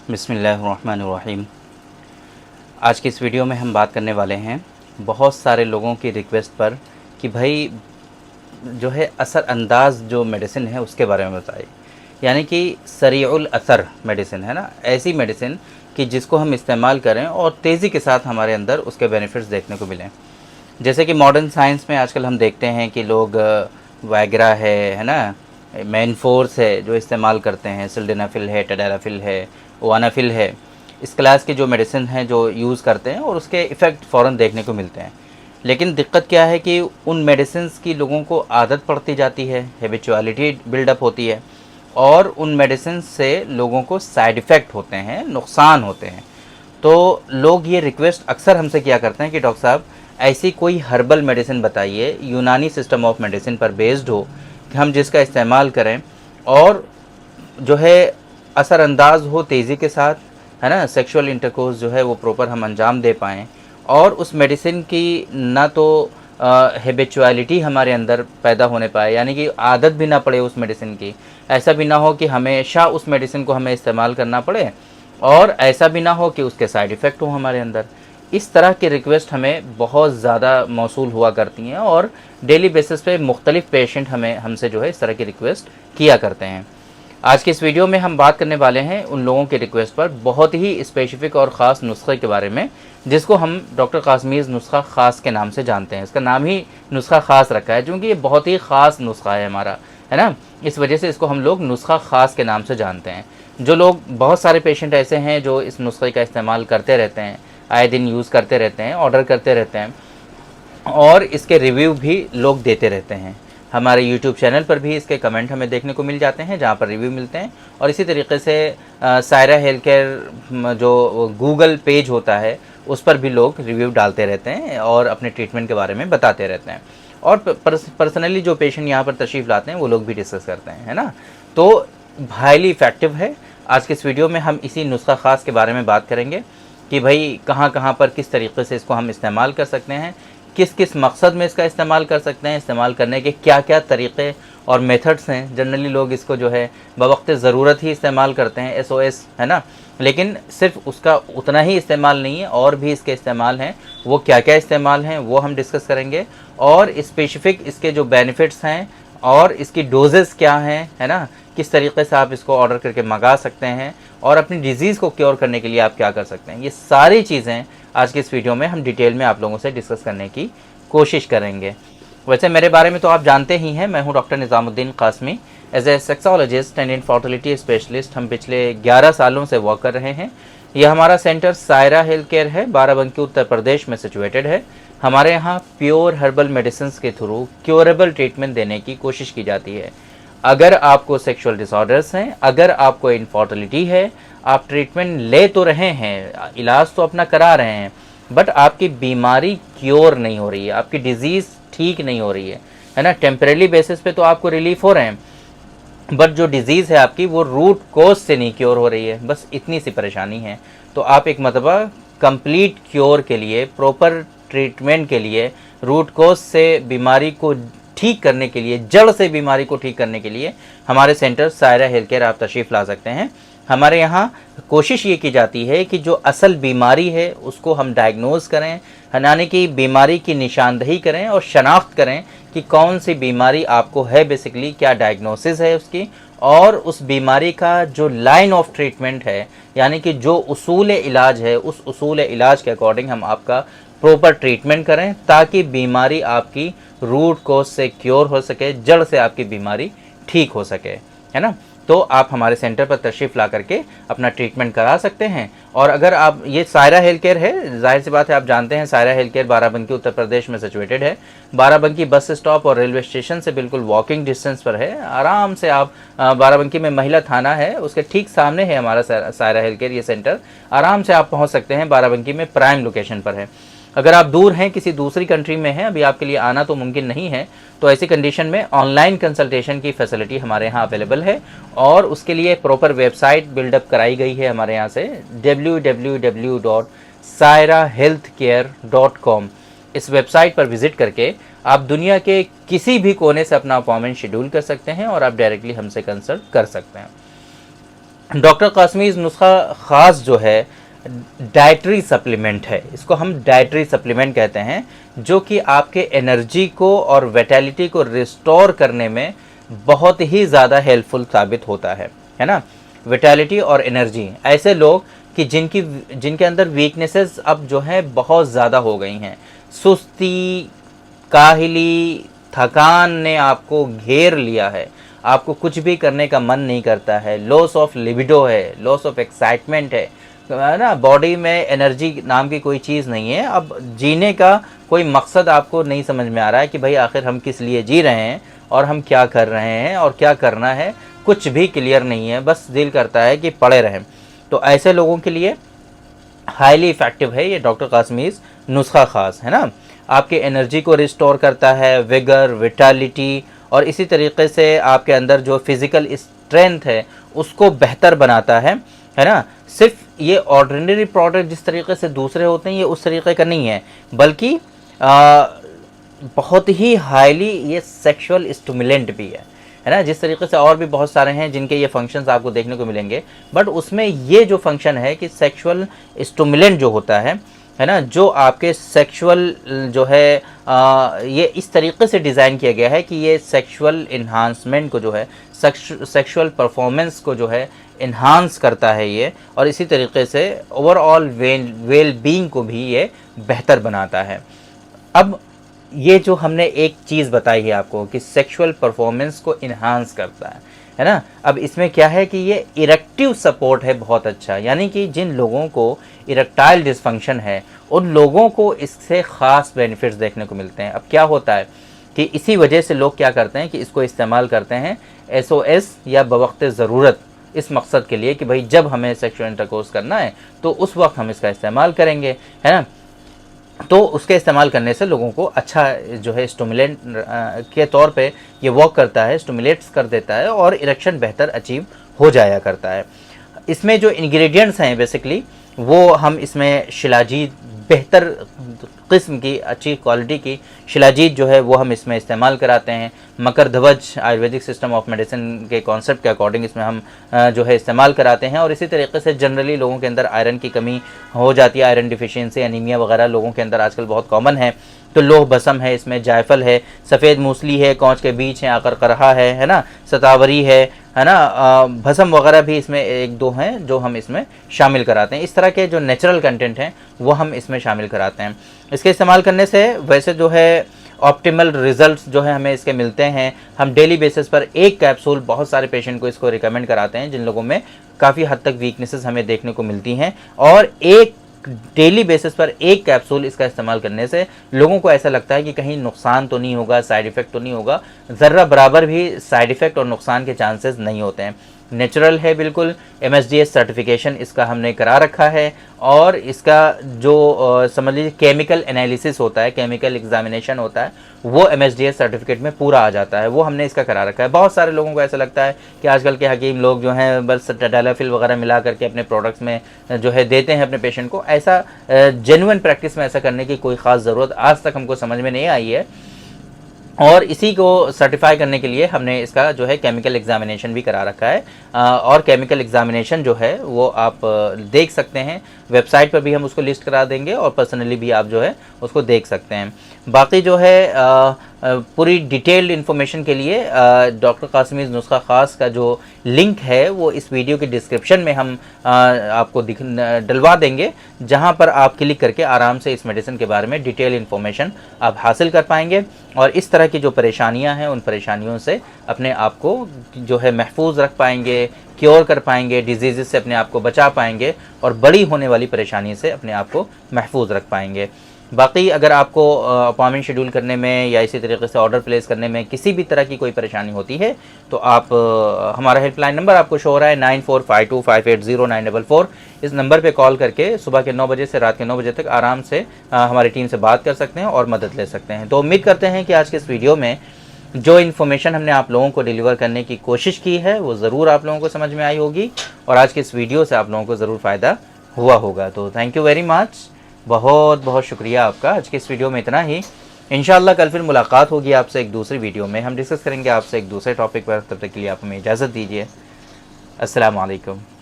बिस्मिल्लाहिर्रहमानिर्रहीम। आज की इस वीडियो में हम बात करने वाले हैं बहुत सारे लोगों की रिक्वेस्ट पर कि भाई जो है असरअंदाज जो मेडिसिन है उसके बारे में बताइए। यानी कि सरीउल असर मेडिसिन है ना, ऐसी मेडिसिन कि जिसको हम इस्तेमाल करें और तेज़ी के साथ हमारे अंदर उसके बेनिफिट्स देखने को मिलें। जैसे कि मॉडर्न साइंस में आजकल हम देखते हैं कि लोग वैग्रा है ना, मैनफोर्स है जो इस्तेमाल करते हैं, सिल्डेनाफिल है, टडालाफिल है, वानाफिल है, इस क्लास की जो मेडिसिन हैं जो यूज़ करते हैं और उसके इफ़ेक्ट फ़ौरन देखने को मिलते हैं। लेकिन दिक्कत क्या है कि उन मेडिसिन्स की लोगों को आदत पड़ती जाती है, हैबिचुअलिटी बिल्डअप होती है और उन मेडिसिन से लोगों को साइड इफ़ेक्ट होते हैं, नुकसान होते हैं। तो लोग ये रिक्वेस्ट अक्सर हमसे किया करते हैं कि डॉक्टर साहब ऐसी कोई हर्बल मेडिसिन बताइए, यूनानी सिस्टम ऑफ मेडिसिन पर बेस्ड हो, कि हम जिसका इस्तेमाल करें और जो है असरअंदाज हो तेज़ी के साथ, है ना, सेक्सुअल इंटरकोर्स जो है वो प्रॉपर हम अंजाम दे पाएँ और उस मेडिसिन की ना तो हैबिचुअलिटी हमारे अंदर पैदा होने पाए, यानी कि आदत भी ना पड़े उस मेडिसिन की। ऐसा भी ना हो कि हमेशा उस मेडिसिन को हमें इस्तेमाल करना पड़े और ऐसा भी ना हो कि उसके साइड इफ़ेक्ट हो हमारे अंदर। इस तरह की रिक्वेस्ट हमें बहुत ज़्यादा मौसूल हुआ करती हैं और डेली बेसिस पे मुख्तलिफ़ पेशेंट हमसे जो है इस तरह की रिक्वेस्ट किया करते हैं। आज के इस वीडियो में हम बात करने वाले हैं उन लोगों के रिक्वेस्ट पर बहुत ही स्पेसिफिक और ख़ास नुस्खे के बारे में, जिसको हम डॉक्टर कासमीज़ नुस्खा ख़ास के नाम से जानते हैं। इसका नाम ही नुस्खा ख़ास रखा है क्योंकि ये बहुत ही ख़ास नुस्खा है हमारा, है ना, इस वजह से इसको हम लोग नुस्खा ख़ास के नाम से जानते हैं। जो लोग, बहुत सारे पेशेंट ऐसे हैं जो इस नुस्खे का इस्तेमाल करते रहते हैं, आए दिन यूज़ करते रहते हैं, ऑर्डर करते रहते हैं और इसके रिव्यू भी लोग देते रहते हैं। हमारे यूट्यूब चैनल पर भी इसके कमेंट हमें देखने को मिल जाते हैं जहाँ पर रिव्यू मिलते हैं और इसी तरीके से सायरा हेल्थ केयर जो गूगल पेज होता है उस पर भी लोग रिव्यू डालते रहते हैं और अपने ट्रीटमेंट के बारे में बताते रहते हैं और पर्सनली जो पेशेंट यहाँ पर तशरीफ़ लाते हैं वो लोग भी डिस्कस करते हैं, है ना। तो हाईली इफ़ेक्टिव है। आज के इस वीडियो में हम इसी नुस्खा ख़ास के बारे में बात करेंगे कि भाई कहाँ कहाँ पर किस तरीके से इसको हम इस्तेमाल कर सकते हैं, किस किस मकसद में इसका इस्तेमाल कर सकते हैं, इस्तेमाल करने के क्या क्या तरीक़े और मेथड्स हैं। जनरली लोग इसको जो है बवक्त ज़रूरत ही इस्तेमाल करते हैं, SOS, है ना, लेकिन सिर्फ उसका उतना ही इस्तेमाल नहीं है, और भी इसके इस्तेमाल हैं। वो क्या क्या इस्तेमाल हैं वो हम डिस्कस करेंगे और स्पेसिफ़िक इसके जो बेनिफिट्स हैं और इसकी डोजेस क्या हैं, है ना, किस तरीके से आप इसको ऑर्डर करके मंगा सकते हैं और अपनी डिज़ीज़ को क्योर करने के लिए आप क्या कर सकते हैं। ये सारी चीज़ें आज की इस वीडियो में हम डिटेल में आप लोगों से डिस्कस करने की कोशिश करेंगे। वैसे मेरे बारे में तो आप जानते ही हैं, मैं हूं doctor Nizamuddin Qasmi. As a sexologist and infertility specialist हम पिछले 11 सालों से वर्क कर रहे हैं। यह हमारा सेंटर सायरा हेल्थ केयर है, बाराबंकी उत्तर प्रदेश में सिचुएटेड है। हमारे यहाँ प्योर हर्बल मेडिसिन के थ्रू क्योरेबल ट्रीटमेंट देने की कोशिश की जाती है। अगर आपको सेक्सुअल डिसऑर्डर्स हैं, अगर आपको इनफर्टिलिटी है, आप ट्रीटमेंट ले तो रहे हैं, इलाज तो अपना करा रहे हैं, बट आपकी बीमारी क्योर नहीं हो रही है, आपकी डिजीज़ ठीक नहीं हो रही है ना। टेम्परेरी बेसिस पे तो आपको रिलीफ हो रहे हैं, बट जो डिज़ीज़ है आपकी वो रूट कोज से नहीं क्योर हो रही है, बस इतनी सी परेशानी है। तो आप एक मरतबा कंप्लीट क्योर के लिए, प्रॉपर ट्रीटमेंट के लिए, रूट कोज से बीमारी को ठीक करने के लिए, जड़ से बीमारी को ठीक करने के लिए हमारे सेंटर सायरा हेल्थ केयर आप तशरीफ़ ला सकते हैं। हमारे यहाँ कोशिश ये की जाती है कि जो असल बीमारी है उसको हम डायग्नोज़ करें, यानी कि बीमारी की निशानदही करें और शनाख्त करें कि कौन सी बीमारी आपको है, बेसिकली क्या डायग्नोसिस है उसकी, और उस बीमारी का जो लाइन ऑफ ट्रीटमेंट है, यानी कि जो उसूल इलाज है, उस उसूल इलाज के अकॉर्डिंग हम आपका प्रॉपर ट्रीटमेंट करें ताकि बीमारी आपकी रूट कोज से क्योर हो सके, जड़ से आपकी बीमारी ठीक हो सके, है ना। तो आप हमारे सेंटर पर तशरीफ़ ला करके अपना ट्रीटमेंट करा सकते हैं। और अगर आप, ये सायरा हेल्थ केयर है, जाहिर सी बात है आप जानते हैं सायरा हेल्थ केयर बाराबंकी उत्तर प्रदेश में सिचुएटेड है। बाराबंकी बस स्टॉप और रेलवे स्टेशन से बिल्कुल वॉकिंग डिस्टेंस पर है। आराम से आप, बाराबंकी में महिला थाना है उसके ठीक सामने है हमारा सायरा हेल्थ केयर, ये सेंटर आराम से आप पहुँच सकते हैं। बाराबंकी में प्राइम लोकेशन पर है। अगर आप दूर हैं, किसी दूसरी कंट्री में हैं, अभी आपके लिए आना तो मुमकिन नहीं है, तो ऐसी कंडीशन में ऑनलाइन कंसल्टेशन की फैसिलिटी हमारे यहाँ अवेलेबल है और उसके लिए प्रॉपर वेबसाइट बिल्डअप कराई गई है हमारे यहाँ से, www.sairahealthcare.com। इस वेबसाइट पर विज़िट करके आप दुनिया के किसी भी कोने से अपना अपॉइंटमेंट शेड्यूल कर सकते हैं और आप डायरेक्टली हमसे कंसल्ट कर सकते हैं। डॉक्टर कासमीज़ नुस्खा ख़ास जो है डाइटरी सप्लीमेंट है, इसको हम डाइटरी सप्लीमेंट कहते हैं, जो कि आपके एनर्जी को और विटैलिटी को रिस्टोर करने में बहुत ही ज़्यादा हेल्पफुल साबित होता है ना। विटैलिटी और एनर्जी, ऐसे लोग कि जिनके अंदर वीकनेसेस अब जो है बहुत ज़्यादा हो गई हैं, सुस्ती, काहिली, थकान ने आपको घेर लिया है, आपको कुछ भी करने का मन नहीं करता है, लॉस ऑफ लिबिडो है, लॉस ऑफ एक्साइटमेंट है ना, बॉडी में एनर्जी नाम की कोई चीज़ नहीं है। अब जीने का कोई मकसद आपको नहीं समझ में आ रहा है कि भाई आखिर हम किस लिए जी रहे हैं और हम क्या कर रहे हैं और क्या करना है, कुछ भी क्लियर नहीं है, बस दिल करता है कि पड़े रहें। तो ऐसे लोगों के लिए हाईली इफ़ेक्टिव है ये डॉक्टर कासमीज़ नुस्खा ख़ास, है ना। आपके एनर्जी को रिस्टोर करता है, विगर, विटालिटी, और इसी तरीके से आपके अंदर जो फिज़िकल स्ट्रेंथ है उसको बेहतर बनाता है ना। सिर्फ ये ऑर्डिनरी प्रोडक्ट जिस तरीके से दूसरे होते हैं ये उस तरीके का नहीं है, बल्कि बहुत ही हाईली ये सेक्सुअल स्टिमुलेंट भी है ना। जिस तरीके से और भी बहुत सारे हैं जिनके ये फंक्शंस आपको देखने को मिलेंगे, बट उसमें ये जो फंक्शन है कि सेक्सुअल स्टिमुलेंट जो होता है ना, जो आपके सेक्सुअल जो है ये इस तरीके से डिज़ाइन किया गया है कि ये सेक्सुअल इन्हांसमेंट को जो है, सेक्सुअल परफॉर्मेंस को जो है इन्हांस करता है ये, और इसी तरीके से ओवरऑल वेल बीइंग को भी ये बेहतर बनाता है। अब ये जो हमने एक चीज़ बताई है आपको कि सेक्सुअल परफॉर्मेंस को इन्हांस करता है ना। अब इसमें क्या है कि ये इरेक्टिव सपोर्ट है बहुत अच्छा, यानी कि जिन लोगों को इरेक्टाइल डिसफंक्शन है उन लोगों को इससे ख़ास बेनिफिट्स देखने को मिलते हैं। अब क्या होता है कि इसी वजह से लोग क्या करते हैं कि इसको इस्तेमाल करते हैं SOS या बवक़्त ज़रूरत, इस मकसद के लिए कि भाई जब हमें सेक्सुअल इंटरकोर्स करना है तो उस वक्त हम इसका इस्तेमाल करेंगे, है ना। तो उसके इस्तेमाल करने से लोगों को अच्छा जो है स्टिमुलेंट के तौर पे ये वर्क करता है, स्टिमुलेट्स कर देता है और इरेक्शन बेहतर अचीव हो जाया करता है। इसमें जो इंग्रेडिएंट्स हैं बेसिकली वो हम इसमें शिलाजीत, बेहतर किस्म की अच्छी क्वालिटी की शिलाजीत जो है वो हम इसमें इस्तेमाल कराते हैं। मकर ध्वज आयुर्वेदिक सिस्टम ऑफ मेडिसिन के कॉन्सेप्ट के अकॉर्डिंग इसमें हम जो है इस्तेमाल कराते हैं। और इसी तरीके से जनरली लोगों के अंदर आयरन की कमी हो जाती है, आयरन डिफिशियंसी, एनीमिया वगैरह लोगों के अंदर आजकल बहुत कॉमन है, तो लोह भस्म है, इसमें जायफल है, सफ़ेद मूसली है, कौच के बीज हैं, आकरकरहा है ना, सतावरी है ना, भस्म वगैरह भी इसमें एक दो हैं जो हम इसमें शामिल कराते हैं। इस तरह के जो नेचुरल कंटेंट हैं वो हम इसमें शामिल कराते हैं। इसके इस्तेमाल करने से वैसे जो है ऑप्टिमल रिजल्ट्स जो है हमें इसके मिलते हैं। हम डेली बेसिस पर एक कैप्सूल बहुत सारे पेशेंट को इसको रिकमेंड कराते हैं जिन लोगों में काफ़ी हद तक वीकनेसेस हमें देखने को मिलती हैं, और एक डेली बेसिस पर एक कैप्सूल इसका इस्तेमाल करने से लोगों को ऐसा लगता है कि कहीं नुकसान तो नहीं होगा, साइड इफ़ेक्ट तो नहीं होगा। ज़र्रा बराबर भी साइड इफ़ेक्ट और नुकसान के चांसेस नहीं होते हैं। नेचुरल है बिल्कुल, MSDS सर्टिफिकेशन इसका हमने करा रखा है, और इसका जो समझ लीजिए केमिकल एनालिसिस होता है, केमिकल एग्जामिनेशन होता है, वो MSDS सर्टिफिकेट में पूरा आ जाता है, वो हमने इसका करा रखा है। बहुत सारे लोगों को ऐसा लगता है कि आजकल के हकीम लोग जो हैं बस टैडालाफिल वगैरह मिला करके अपने प्रोडक्ट्स में जो है देते हैं अपने पेशेंट को। ऐसा जेन्युइन प्रैक्टिस में ऐसा करने की कोई ख़ास ज़रूरत आज तक हमको समझ में नहीं आई है, और इसी को सर्टिफाई करने के लिए हमने इसका जो है केमिकल एग्जामिनेशन भी करा रखा है। और केमिकल एग्जामिनेशन जो है वो आप देख सकते हैं, वेबसाइट पर भी हम उसको लिस्ट करा देंगे, और पर्सनली भी आप जो है उसको देख सकते हैं। बाकी जो है पूरी डिटेल्ड इन्फॉर्मेशन के लिए डॉक्टर कासमीज़ नुस्खा ख़ास का जो लिंक है वो इस वीडियो के डिस्क्रिप्शन में हम आपको डलवा देंगे, जहां पर आप क्लिक करके आराम से इस मेडिसिन के बारे में डिटेल इन्फॉर्मेशन आप हासिल कर पाएंगे, और इस तरह की जो परेशानियां हैं उन परेशानियों से अपने आप को जो है महफूज रख पाएंगे, क्योर कर पाएंगे, डिजीज़ से अपने आप को बचा पाएंगे, और बड़ी होने वाली परेशानी से अपने आप को महफूज रख पाएंगे। बाकी अगर आपको अपॉइंटमेंट शेड्यूल करने में या इसी तरीके से ऑर्डर प्लेस करने में किसी भी तरह की कोई परेशानी होती है तो आप हमारा हेल्पलाइन नंबर आपको शो हो रहा है 9452580944। इस नंबर पे कॉल करके सुबह के 9 बजे से रात के 9 बजे तक आराम से हमारी टीम से बात कर सकते हैं और मदद ले सकते हैं। तो उम्मीद करते हैं कि आज के इस वीडियो में जो इन्फॉर्मेशन हमने आप लोगों को डिलीवर करने की कोशिश की है वो ज़रूर आप लोगों को समझ में आई होगी, और आज के इस वीडियो से आप लोगों को ज़रूर फ़ायदा हुआ होगा। तो थैंक यू वेरी मच, बहुत बहुत शुक्रिया आपका। आज के इस वीडियो में इतना ही। इंशाल्लाह कल फिर मुलाकात होगी आपसे एक दूसरी वीडियो में, हम डिस्कस करेंगे आपसे एक दूसरे टॉपिक पर। तब तक के लिए आप हमें इजाज़त दीजिए। अस्सलाम वालेकुम।